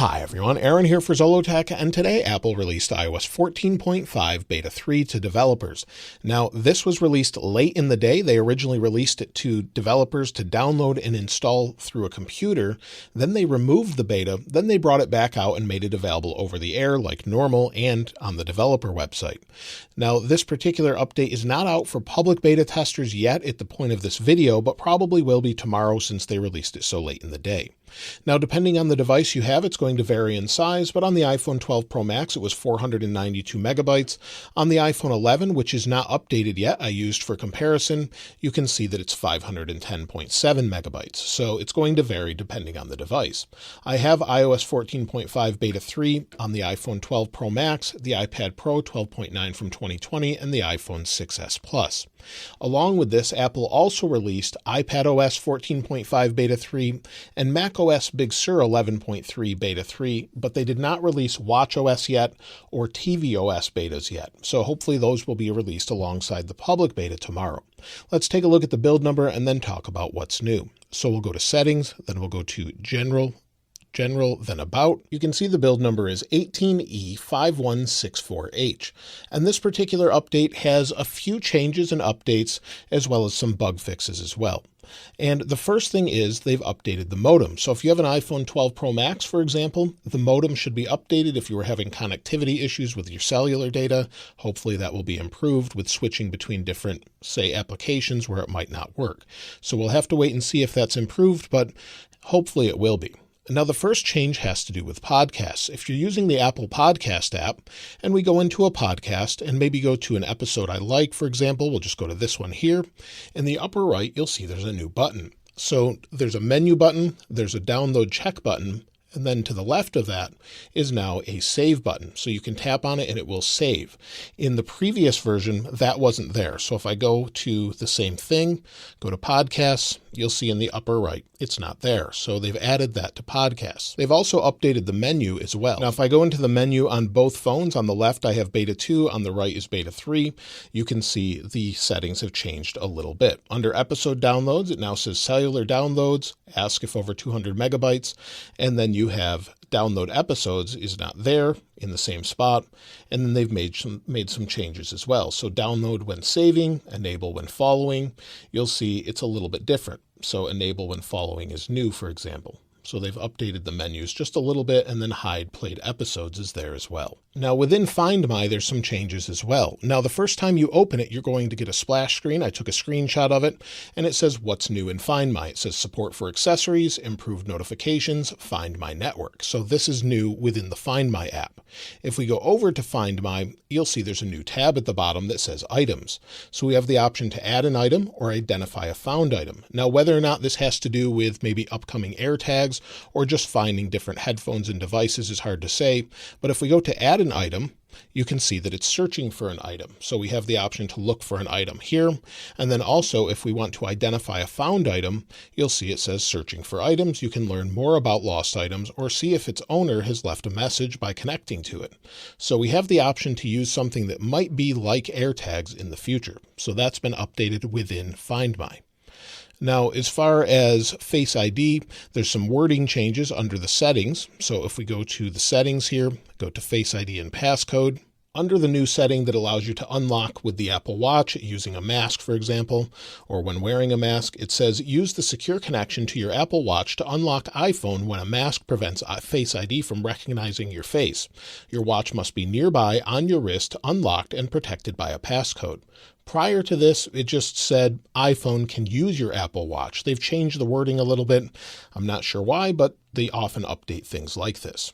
Hi everyone, Aaron here for Zollotech, and today Apple released iOS 14.5 Beta 3 to developers. Now, this was released late in the day. They originally released it to developers to download and install through a computer. Then they removed the beta. Then they brought it back out and made it available over the air like normal and on the developer website. Now, this particular update is not out for public beta testers yet at the point of this video, but probably will be tomorrow since they released it so late in the day. Now, depending on the device you have, it's going to vary in size, but on the iPhone 12 Pro Max, it was 492 megabytes. On the iPhone 11, which is not updated yet, I used for comparison, you can see that it's 510.7 megabytes. So it's going to vary depending on the device. I have iOS 14.5 Beta 3 on the iPhone 12 Pro Max, the iPad Pro 12.9 from 2020, and the iPhone 6s Plus. Along with this, Apple also released iPadOS 14.5 Beta 3 and macOS Big Sur 11.3 Beta 3, but they did not release watchOS yet or tvOS betas yet, so hopefully those will be released alongside the public beta tomorrow. Let's take a look at the build number and then talk about what's new. So we'll go to Settings, then we'll go to General, then About. You can see the build number is 18E5164H. And this particular update has a few changes and updates as well as some bug fixes as well. And the first thing is they've updated the modem. So if you have an iPhone 12 Pro Max, for example, the modem should be updated if you were having connectivity issues with your cellular data. Hopefully that will be improved with switching between different, say, applications where it might not work. So we'll have to wait and see if that's improved, but hopefully it will be. Now, the first change has to do with podcasts. If you're using the Apple Podcast app and we go into a podcast and maybe go to an episode I like, for example, we'll just go to this one here. In the upper right, you'll see there's a new button. So there's a menu button, there's a download check button, and then to the left of that is now a save button. So you can tap on it and it will save. In the previous version, that wasn't there. So if I go to the same thing, go to podcasts, you'll see in the upper right, it's not there. So they've added that to podcasts. They've also updated the menu as well. Now, if I go into the menu on both phones, on the left, I have Beta 2, on the right is Beta 3. You can see the settings have changed a little bit. Under episode downloads, it now says cellular downloads, ask if over 200 megabytes, and then you have download episodes is not there in the same spot. And then they've made some changes as well. So download when saving, enable when following. You'll see it's a little bit different. So enable when following is new, for example. So they've updated the menus just a little bit, and then hide played episodes is there as well. Now within Find My, there's some changes as well. Now the first time you open it, you're going to get a splash screen. I took a screenshot of it, and it says what's new in Find My. It says support for accessories, improved notifications, Find My network. So this is new within the Find My app. If we go over to Find My, you'll see there's a new tab at the bottom that says items. So we have the option to add an item or identify a found item. Now whether or not this has to do with maybe upcoming AirTags or just finding different headphones and devices is hard to say. But if we go to add an item, you can see that it's searching for an item. So we have the option to look for an item here. And then also, if we want to identify a found item, you'll see it says searching for items. You can learn more about lost items or see if its owner has left a message by connecting to it. So we have the option to use something that might be like AirTags in the future. So that's been updated within Find My. Now, as far as Face ID, there's some wording changes under the settings. So if we go to the settings here, go to Face ID and passcode. Under the new setting that allows you to unlock with the Apple Watch using a mask, for example, or when wearing a mask, it says use the secure connection to your Apple Watch to unlock iPhone when a mask prevents Face ID from recognizing your face. Your watch must be nearby on your wrist, unlocked and protected by a passcode. Prior to this, it just said iPhone can use your Apple Watch. They've changed the wording a little bit. I'm not sure why, but they often update things like this.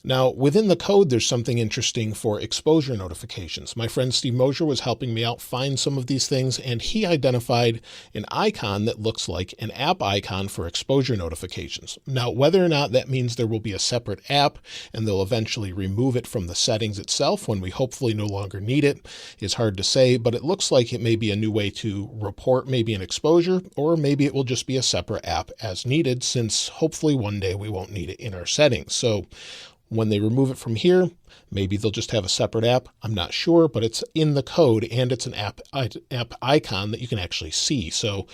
Now, within the code, there's something interesting for exposure notifications. My friend Steve Mosier was helping me out find some of these things, and he identified an icon that looks like an app icon for exposure notifications. Now, whether or not that means there will be a separate app and they'll eventually remove it from the settings itself when we hopefully no longer need it is hard to say, but it looks like it may be a new way to report maybe an exposure, or maybe it will just be a separate app as needed, since hopefully one day we won't need it in our settings. So when they remove it from here, maybe they'll just have a separate app. I'm not sure, but it's in the code and it's an app icon that you can actually see. So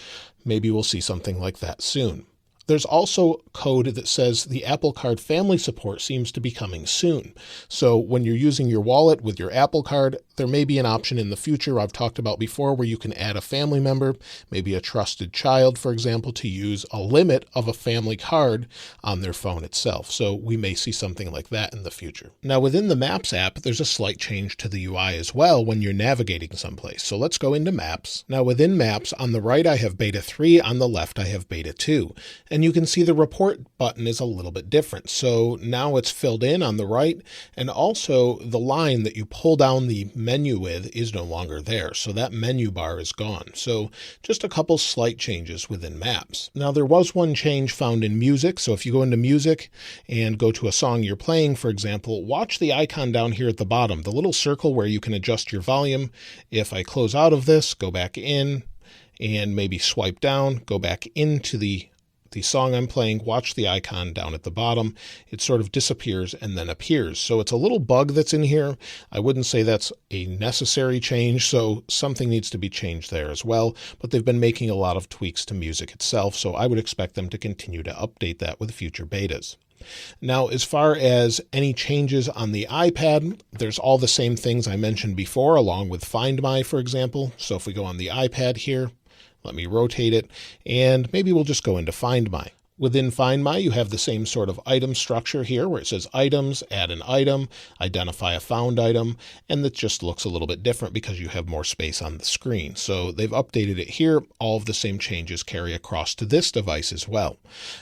maybe we'll see something like that soon. There's also code that says the Apple Card family support seems to be coming soon. So when you're using your wallet with your Apple Card, there may be an option in the future I've talked about before where you can add a family member, maybe a trusted child, for example, to use a limit of a family card on their phone itself. So we may see something like that in the future. Now within the Maps app, there's a slight change to the UI as well when you're navigating someplace. So let's go into Maps. Now within Maps, on the right I have Beta 3, on the left I have Beta 2. And you can see the report button is a little bit different. So now it's filled in on the right, and also the line that you pull down the menu with is no longer there. So that menu bar is gone. So just a couple slight changes within Maps. Now there was one change found in Music. So if you go into Music and go to a song you're playing, for example, watch the icon down here at the bottom, the little circle where you can adjust your volume. If I close out of this, go back in, and maybe swipe down, go back into the song I'm playing, watch the icon down at the bottom. It sort of disappears and then appears. So it's a little bug that's in here. I wouldn't say that's a necessary change, so something needs to be changed there as well. But they've been making a lot of tweaks to Music itself, so I would expect them to continue to update that with future betas. Now, as far as any changes on the iPad, there's all the same things I mentioned before, along with Find My, for example. So if we go on the iPad here, let me rotate it, and maybe we'll just go into Find My. Within Find My, you have the same sort of item structure here where it says items, add an item, identify a found item, and that just looks a little bit different because you have more space on the screen. So they've updated it here. All of the same changes carry across to this device as well.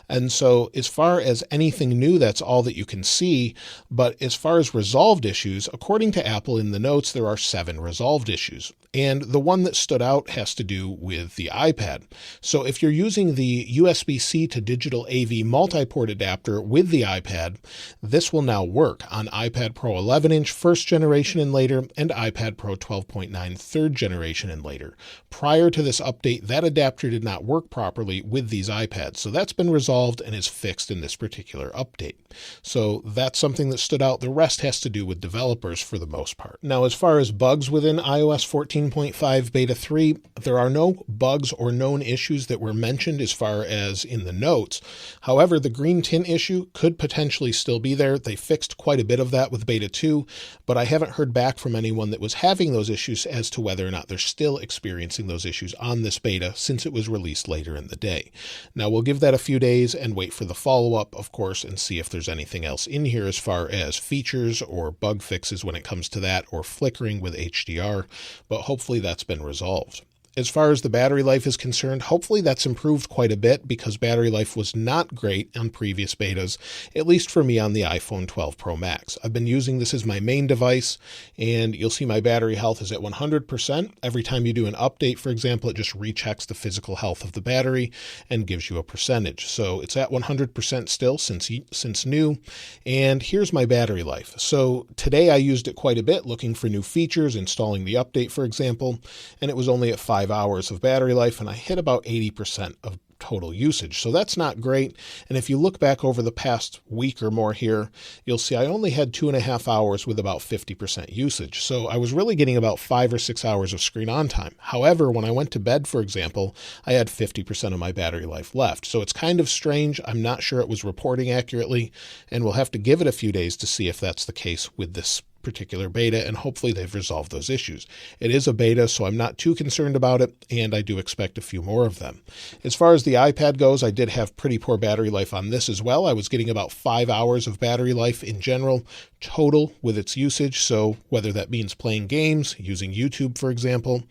And so as far as anything new, that's all that you can see. But as far as resolved issues, according to Apple in the notes, there are 7 resolved issues. And the one that stood out has to do with the iPad. So if you're using the USB-C to digital AV multi-port adapter with the iPad, this will now work on iPad Pro 11-inch first generation and later, and iPad Pro 12.9 third generation and later. Prior to this update, that adapter did not work properly with these iPads. So that's been resolved and is fixed in this particular update. So that's something that stood out. The rest has to do with developers for the most part. Now, as far as bugs within iOS 14.5 Beta 3, there are no bugs or known issues that were mentioned as far as in the notes. However, the green tint issue could potentially still be there. They fixed quite a bit of that with Beta 2, but I haven't heard back from anyone that was having those issues as to whether or not they're still experiencing those issues on this beta since it was released later in the day. Now, we'll give that a few days and wait for the follow-up, of course, and see if there's anything else in here as far as features or bug fixes when it comes to that, or flickering with HDR, but hopefully that's been resolved. As far as the battery life is concerned, hopefully that's improved quite a bit because battery life was not great on previous betas, at least for me on the iPhone 12 Pro Max. I've been using this as my main device, and you'll see my battery health is at 100%. Every time you do an update, for example, it just rechecks the physical health of the battery and gives you a percentage. So it's at 100% still since new. And here's my battery life. So today I used it quite a bit looking for new features, installing the update, for example, and it was only at 5 hours of battery life, and I hit about 80% of total usage. So that's not great. And if you look back over the past week or more here, you'll see I only had 2.5 hours with about 50% usage. So I was really getting about 5 or 6 hours of screen on time. However, when I went to bed, for example, I had 50% of my battery life left. So it's kind of strange. I'm not sure it was reporting accurately, and we'll have to give it a few days to see if that's the case with this particular beta, and hopefully they've resolved those issues. It is a beta, so I'm not too concerned about it, and I do expect a few more of them. As far as the iPad goes, I did have pretty poor battery life on this as well. I was getting about 5 hours of battery life in general, total with its usage. So whether that means playing games, using YouTube, for example,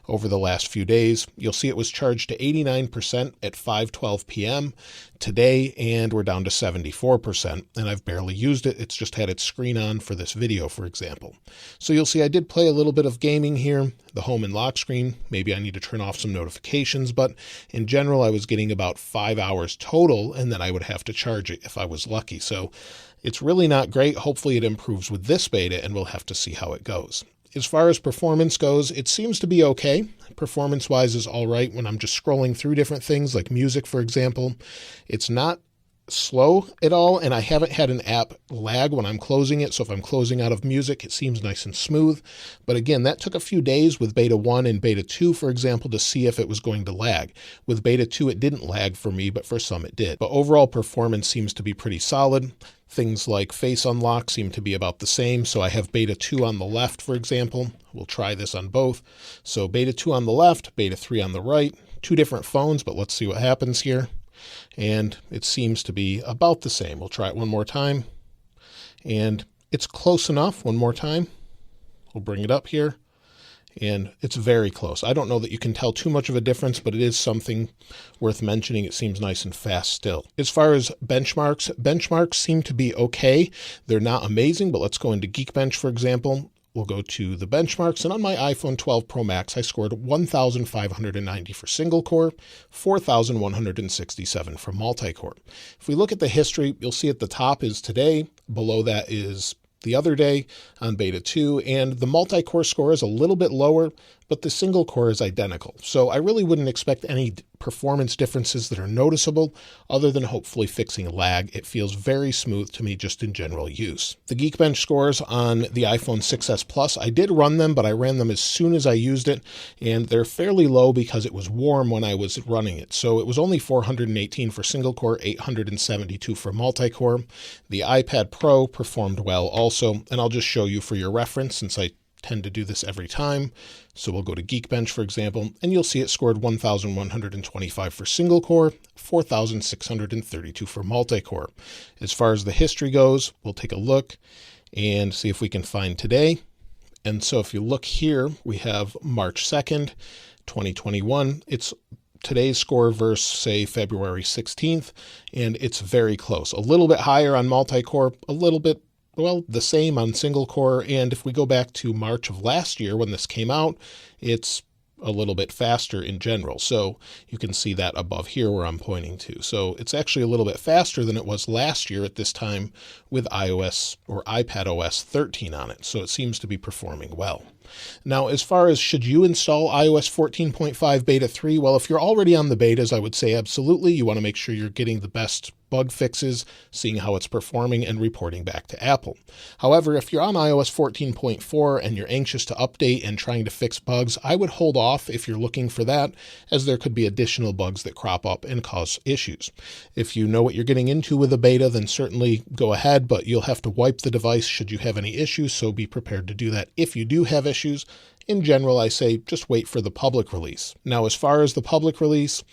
over the last few days, you'll see it was charged to 89% at 5:12 p.m. today, and we're down to 74%, and I've barely used it. It's just had its screen on for this video, for example. So you'll see I did play a little bit of gaming here, the home and lock screen. Maybe I need to turn off some notifications, but in general, I was getting about 5 hours total, and then I would have to charge it if I was lucky. So it's really not great. Hopefully it improves with this beta, and we'll have to see how it goes. As far as performance goes, it seems to be okay. Performance-wise is all right when I'm just scrolling through different things like music, for example. It's not slow at all, and I haven't had an app lag when I'm closing it. So if I'm closing out of music, it seems nice and smooth. But again, that took a few days with beta 1 and beta 2, for example, to see if it was going to lag. With beta 2, it didn't lag for me, but for some it did. But overall performance seems to be pretty solid. Things like face unlock seem to be about the same. So I have beta 2 on the left, for example. We'll try this on both. So beta 2 on the left, beta 3 on the right. Two different phones, but let's see what happens here. And it seems to be about the same. We'll try it one more time. And it's close enough. One more time. We'll bring it up here. And it's very close. I don't know that you can tell too much of a difference, but it is something worth mentioning. It seems nice and fast still. As far as benchmarks seem to be okay. They're not amazing, but let's go into Geekbench, for example. We'll go to the benchmarks, and on my iPhone 12 Pro Max, I scored 1,590 for single core, 4,167 for multi-core. If we look at the history, you'll see at the top is today, below that is the other day on beta 2, and the multi-core score is a little bit lower, but the single core is identical. So I really wouldn't expect any performance differences that are noticeable other than hopefully fixing lag. It feels very smooth to me just in general use. The Geekbench scores on the iPhone 6s Plus, I did run them, but I ran them as soon as I used it, and they're fairly low because it was warm when I was running it. So it was only 418 for single core, 872 for multi-core. The iPad Pro performed well also, and I'll just show you for your reference since I tend to do this every time. So we'll go to Geekbench, for example, and you'll see it scored 1,125 for single core, 4,632 for multi-core. As far as the history goes, we'll take a look and see if we can find today. And so if you look here, we have March 2nd, 2021. It's today's score versus, say, February 16th, and it's very close. A little bit higher on multi-core, a little bit the same on single core. And if we go back to March of last year when this came out, it's a little bit faster in general. So you can see that above here where I'm pointing to. So it's actually a little bit faster than it was last year at this time with iOS or iPadOS 13 on it. So it seems to be performing well. Now, as far as should you install iOS 14.5 Beta 3? Well, if you're already on the betas, I would say absolutely. You want to make sure you're getting the best bug fixes, seeing how it's performing, and reporting back to Apple. However, if you're on iOS 14.4 and you're anxious to update and trying to fix bugs, I would hold off if you're looking for that, as there could be additional bugs that crop up and cause issues. If you know what you're getting into with a beta, then certainly go ahead, but you'll have to wipe the device should you have any issues, so be prepared to do that if you do have issues. In general, I say just wait for the public release. Now, as far as the public release,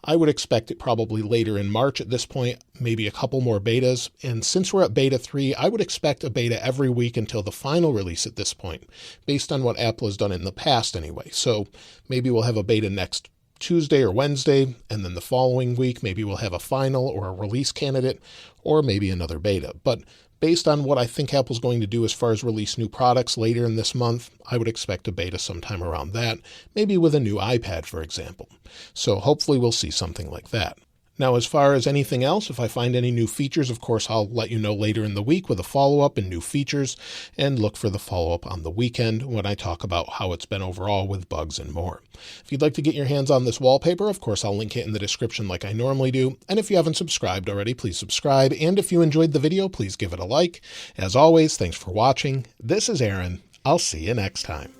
I would expect it probably later in March at this point, maybe a couple more betas. And since we're at beta 3, I would expect a beta every week until the final release at this point, based on what Apple has done in the past anyway. So maybe we'll have a beta next Tuesday or Wednesday, and then the following week, maybe we'll have a final or a release candidate, or maybe another beta. But based on what I think Apple's going to do as far as release new products later in this month, I would expect a beta sometime around that, maybe with a new iPad, for example. So hopefully we'll see something like that. Now, as far as anything else, if I find any new features, of course, I'll let you know later in the week with a follow-up and new features, and look for the follow-up on the weekend when I talk about how it's been overall with bugs and more. If you'd like to get your hands on this wallpaper, of course, I'll link it in the description like I normally do. And if you haven't subscribed already, please subscribe. And if you enjoyed the video, please give it a like. As always, thanks for watching. This is Aaron. I'll see you next time.